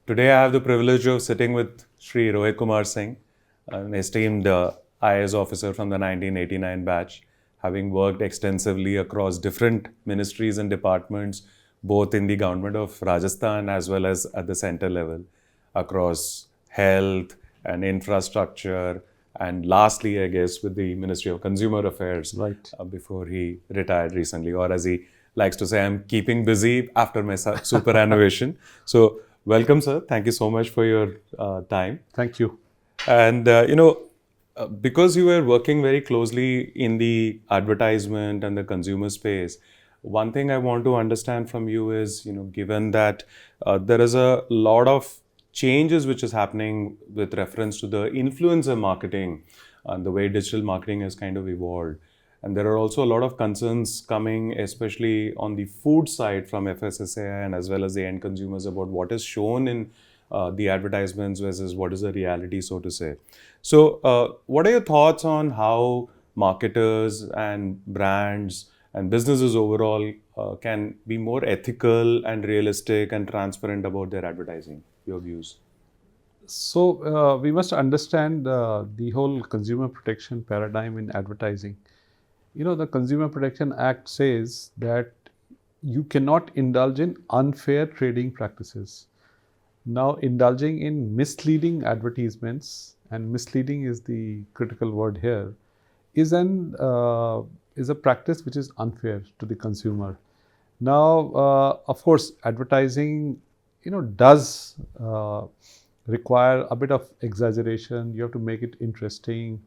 Today, I have the privilege of sitting with Shri Rohit Kumar Singh, an esteemed IAS officer from the 1989 batch, having worked extensively across different ministries and departments, both in the government of Rajasthan as well as at the center level, across health and infrastructure, and lastly, I guess, with the Ministry of Consumer Affairs Right. before he retired recently, or as he likes to say, I'm keeping busy after my superannuation. So, welcome, sir. Thank you so much for your time. Thank you. And, because you were working very closely in the advertisement and the consumer space, one thing I want to understand from you is, given that there is a lot of changes which is happening with reference to the influencer marketing and the way digital marketing has kind of evolved. And there are also a lot of concerns coming, especially on the food side from FSSAI and as well as the end consumers about what is shown in the advertisements versus what is the reality, so to say. So, what are your thoughts on how marketers and brands and businesses overall can be more ethical and realistic and transparent about their advertising? Your views? So we must understand the whole consumer protection paradigm in advertising. The Consumer Protection Act says that you cannot indulge in unfair trading practices. Now, indulging in misleading advertisements, and misleading is the critical word here, is a practice which is unfair to the consumer. Now, of course, advertising, does require a bit of exaggeration. You have to make it interesting,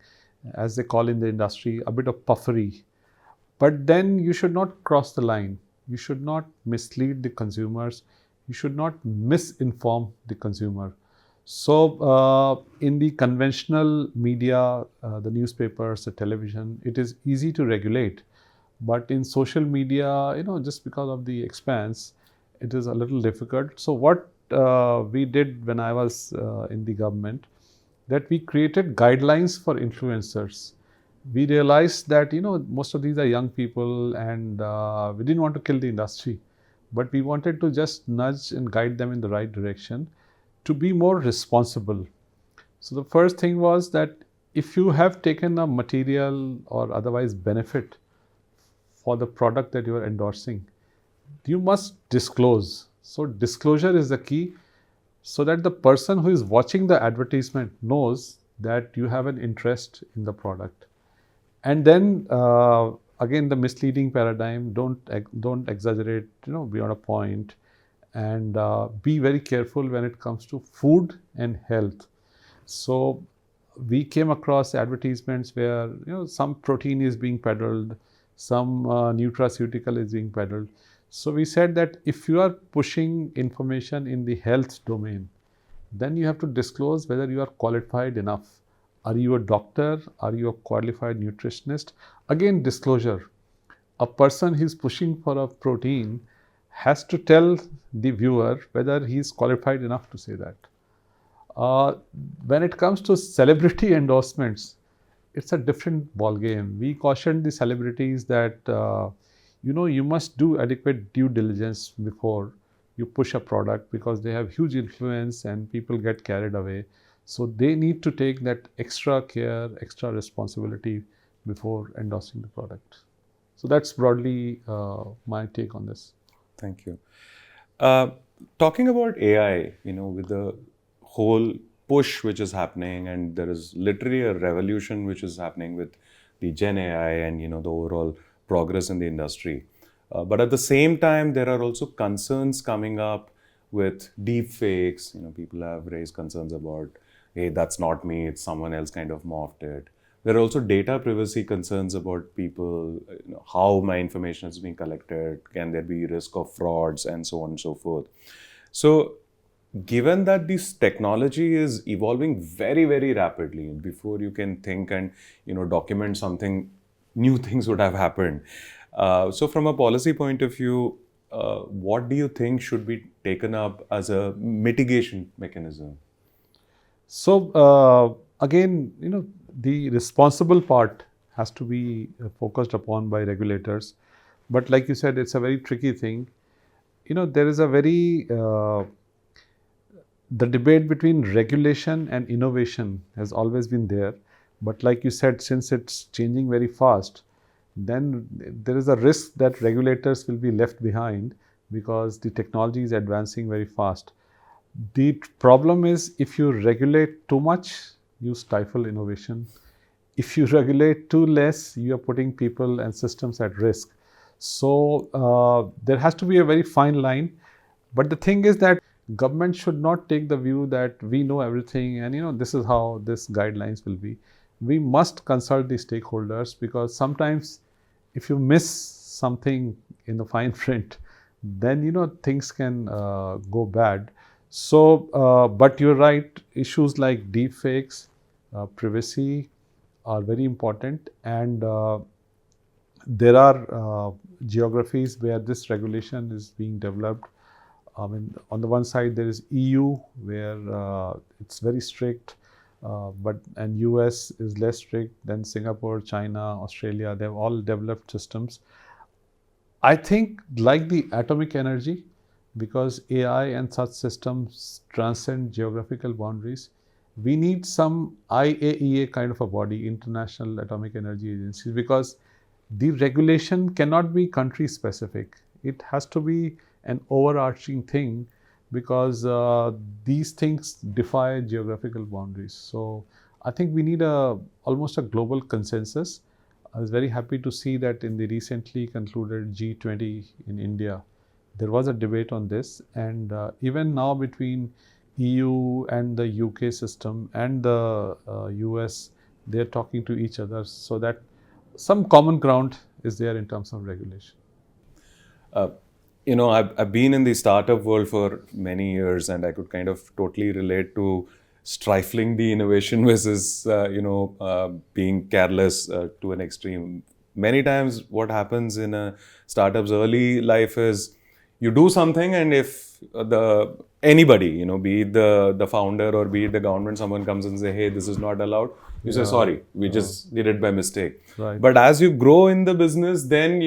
as they call in the industry, a bit of puffery. But then you should not cross the line. You should not mislead the consumers. You should not misinform the consumer. So, in the conventional media, the newspapers, the television, it is easy to regulate. But in social media, just because of the expanse, it is a little difficult. So, what we did when I was in the government, that we created guidelines for influencers. We realized that most of these are young people, and we didn't want to kill the industry, but we wanted to just nudge and guide them in the right direction to be more responsible. So the first thing was that if you have taken a material or otherwise benefit for the product that you are endorsing, you must disclose. So disclosure is the key, so that the person who is watching the advertisement knows that you have an interest in the product. And then again, the misleading paradigm, don't exaggerate beyond a point, and be very careful when it comes to food and health. So we came across advertisements where some protein is being peddled, some nutraceutical is being peddled. So we said that if you are pushing information in the health domain, then you have to disclose whether you are qualified enough. Are you a doctor? Are you a qualified nutritionist? Again, disclosure. A person who is pushing for a protein has to tell the viewer whether he is qualified enough to say that. When it comes to celebrity endorsements, it's a different ballgame. We cautioned the celebrities that you must do adequate due diligence before you push a product, because they have huge influence and people get carried away. So they need to take that extra care, extra responsibility before endorsing the product. So that's broadly my take on this. Thank you. Uh, Talking about AI, with the whole push which is happening, and there is literally a revolution which is happening with the Gen AI and the overall progress in the industry. But at the same time, there are also concerns coming up with deep fakes. People have raised concerns about, hey, that's not me, it's someone else kind of morphed it. There are also data privacy concerns about people, how my information is being collected, can there be risk of frauds, and so on and so forth. So, given that this technology is evolving very, very rapidly, before you can think and document something, new things would have happened. So, from a policy point of view, what do you think should be taken up as a mitigation mechanism? So again, the responsible part has to be focused upon by regulators. But like you said, it's a very tricky thing. There is a very the debate between regulation and innovation has always been there. But like you said, since it's changing very fast, then there is a risk that regulators will be left behind because the technology is advancing very fast. The problem is if you regulate too much, you stifle innovation. If you regulate too less, you are putting people and systems at risk. So there has to be a very fine line. But the thing is that government should not take the view that we know everything and this is how this guidelines will be. We must consult the stakeholders because sometimes if you miss something in the fine print, then things can go bad. So, but you're right, issues like deep fakes, privacy are very important, and there are geographies where this regulation is being developed. I mean, on the one side there is EU where it's very strict, and US is less strict than Singapore, China, Australia. They've all developed systems. I think like the atomic energy, because AI and such systems transcend geographical boundaries, we need some IAEA kind of a body, International Atomic Energy Agency, because the regulation cannot be country specific. It has to be an overarching thing because these things defy geographical boundaries. So I think we need almost a global consensus. I was very happy to see that in the recently concluded G20 in India, there was a debate on this, and even now between EU and the UK system and the US, they're talking to each other so that some common ground is there in terms of regulation. Uh, I've been in the startup world for many years, and I could kind of totally relate to stifling the innovation versus, being careless to an extreme. Many times, what happens in a startup's early life is you do something, and if anybody, be it the founder or be it the government, someone comes and say, "Hey, this is not allowed," you say, "Sorry, we just did it by mistake." Right. But as you grow in the business, then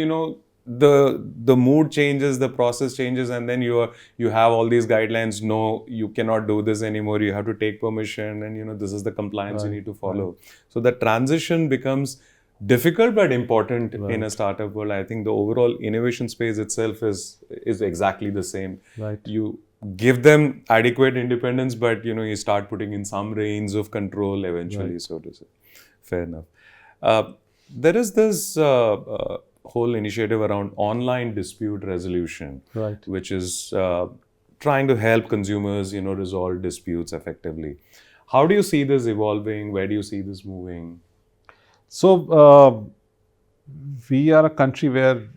the mood changes, the process changes, and then you have all these guidelines. No, you cannot do this anymore. You have to take permission, and this is the compliance you need to follow. So the transition becomes difficult but important in a startup world. I think the overall innovation space itself is exactly the same. Right. You give them adequate independence, but you start putting in some reins of control eventually, so to say. Fair enough. There is this whole initiative around online dispute resolution, Right. which is trying to help consumers, resolve disputes effectively. How do you see this evolving? Where do you see this moving? So we are a country where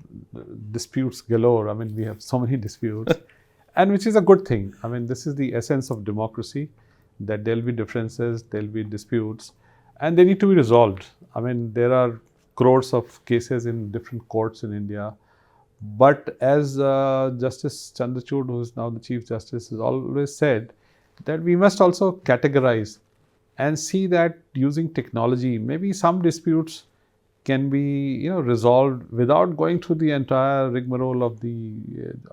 disputes galore. I mean, we have so many disputes, and which is a good thing. I mean, this is the essence of democracy, that there'll be differences, there'll be disputes, and they need to be resolved. I mean, there are crores of cases in different courts in India. But as Justice Chandrachud, who is now the Chief Justice, has always said, that we must also categorize and see that using technology, maybe some disputes can be resolved without going through the entire rigmarole of the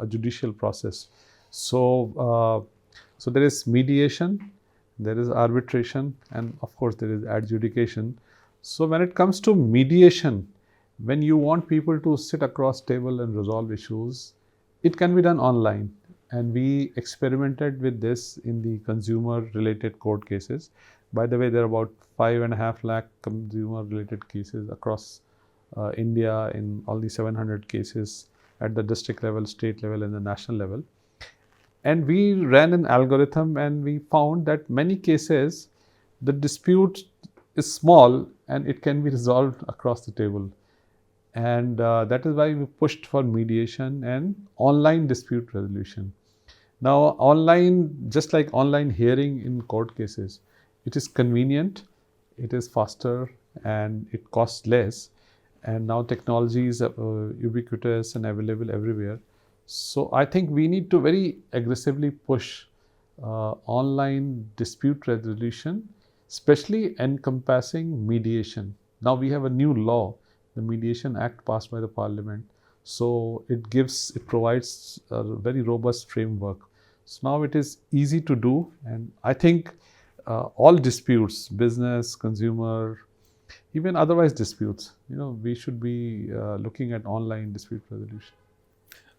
judicial process. So there is mediation, there is arbitration, and of course there is adjudication. So when it comes to mediation, when you want people to sit across table and resolve issues, it can be done online. And we experimented with this in the consumer-related court cases. By the way, there are about 5.5 lakh consumer-related cases across India in all the 700 cases at the district level, state level, and the national level. And we ran an algorithm, and we found that many cases, the dispute is small and it can be resolved across the table. And that is why we pushed for mediation and online dispute resolution. Now, online, just like online hearing in court cases, it is convenient, it is faster, and it costs less. And now technology is ubiquitous and available everywhere. So I think we need to very aggressively push online dispute resolution, especially encompassing mediation. Now we have a new law, the Mediation Act passed by the Parliament. So it provides a very robust framework. So now it is easy to do, and I think all disputes, business, consumer, even otherwise disputes, we should be looking at online dispute resolution.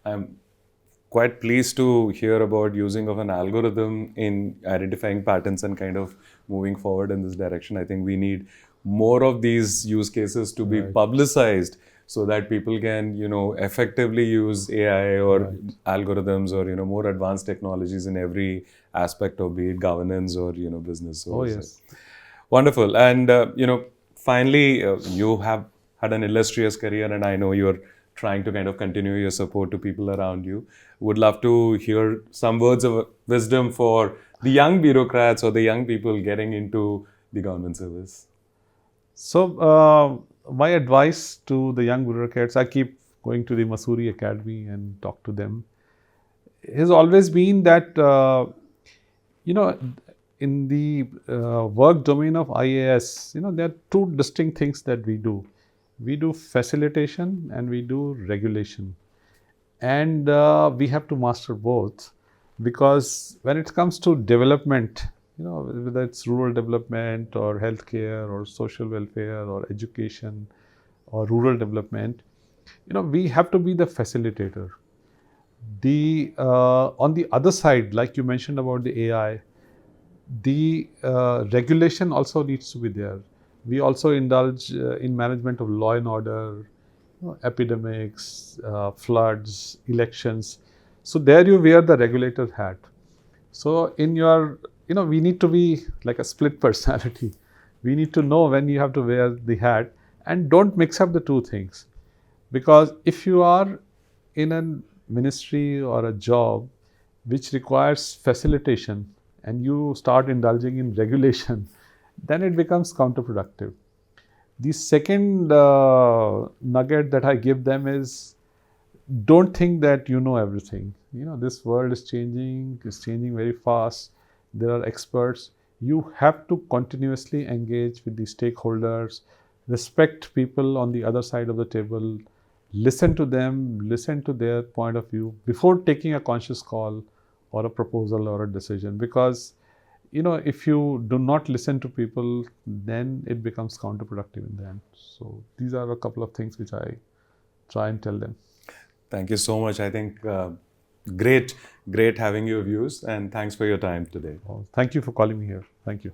I'm quite pleased to hear about using of an algorithm in identifying patterns and kind of moving forward in this direction. I think we need more of these use cases to be Right. publicized so that people can, effectively use AI or Right. algorithms or, more advanced technologies in every aspect of be it governance or, business Oh, oversight. yes. Wonderful. And, finally, you have had an illustrious career, and I know you're trying to kind of continue your support to people around you. Would love to hear some words of wisdom for the young bureaucrats or the young people getting into the government service. So, my advice to the young bureaucrats, I keep going to the Masuri Academy and talk to them, has always been that, you know, in the work domain of IAS, there are two distinct things that we do. We do facilitation and we do regulation. And we have to master both, because when it comes to development, whether it's rural development or healthcare or social welfare or education or rural development, we have to be the facilitator. The on the other side, like you mentioned about the AI, the regulation also needs to be there. We also indulge in management of law and order, epidemics, floods, elections. So there you wear the regulator hat. So in your, we need to be like a split personality. We need to know when you have to wear the hat, and don't mix up the two things. Because if you are in a ministry or a job which requires facilitation and you start indulging in regulation, then it becomes counterproductive. The second nugget that I give them is, don't think that you know everything. This world is changing, it's changing very fast. There are experts. You have to continuously engage with the stakeholders, respect people on the other side of the table, listen to them, listen to their point of view before taking a conscious call or a proposal or a decision. Because if you do not listen to people, then it becomes counterproductive in the end. So these are a couple of things which I try and tell them. Thank you so much. I think great having your views, and thanks for your time today. Well, thank you for calling me here. Thank you.